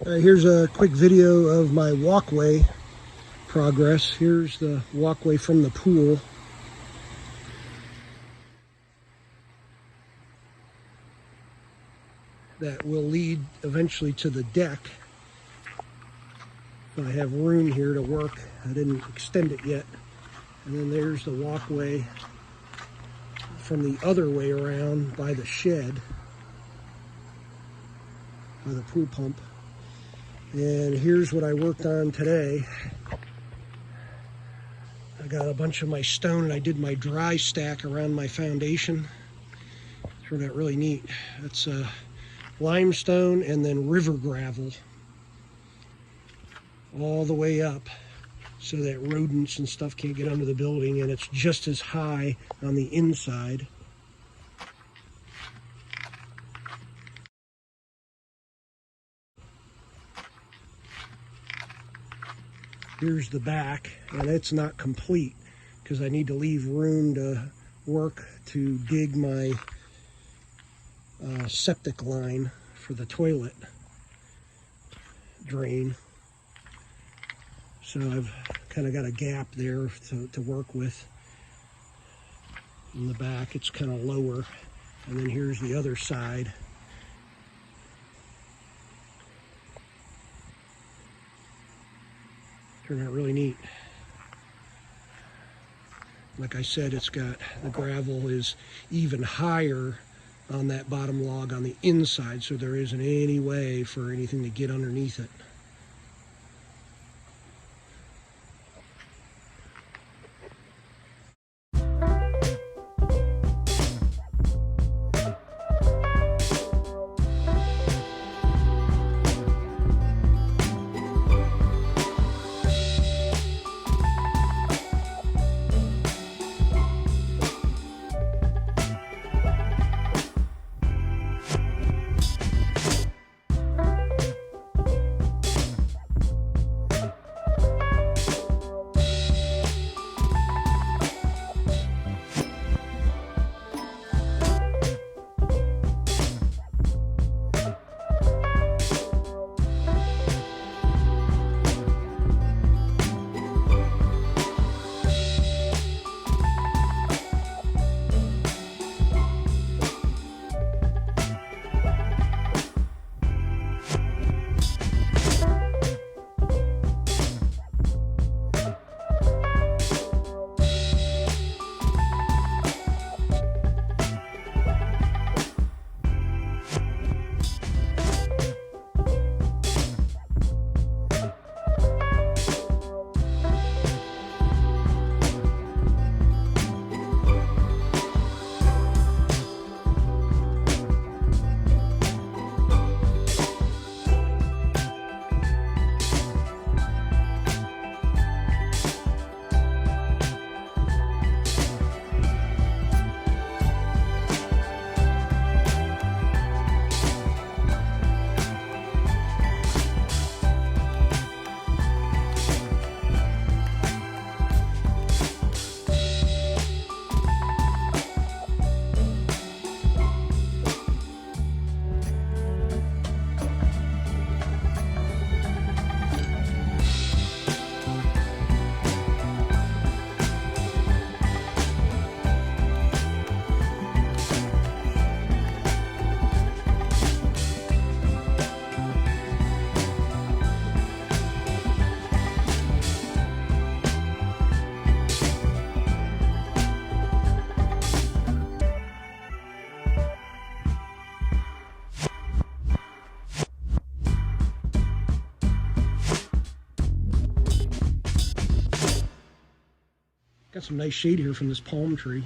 Here's a quick video of my walkway progress. Here's the walkway from the pool. That will lead eventually to the deck. I have room here to work. I didn't extend it yet. And then there's the walkway from the other way around by the shed, by the pool pump. And here's what I worked on today. I got a bunch of my stone and I did my dry stack around my foundation. Turned out really neat. That's limestone and then river gravel all the way up so that rodents and stuff can't get under the building, and it's just as high on the inside. Here's the back, and it's not complete because I need to leave room to work to dig my septic line for the toilet drain. So I've kind of got a gap there to work with. In the back, it's kind of lower. And then here's the other side. Turned out really neat. Like I said, it's got, the gravel is even higher on that bottom log on the inside, so there isn't any way for anything to get underneath it. Got some nice shade here from this palm tree.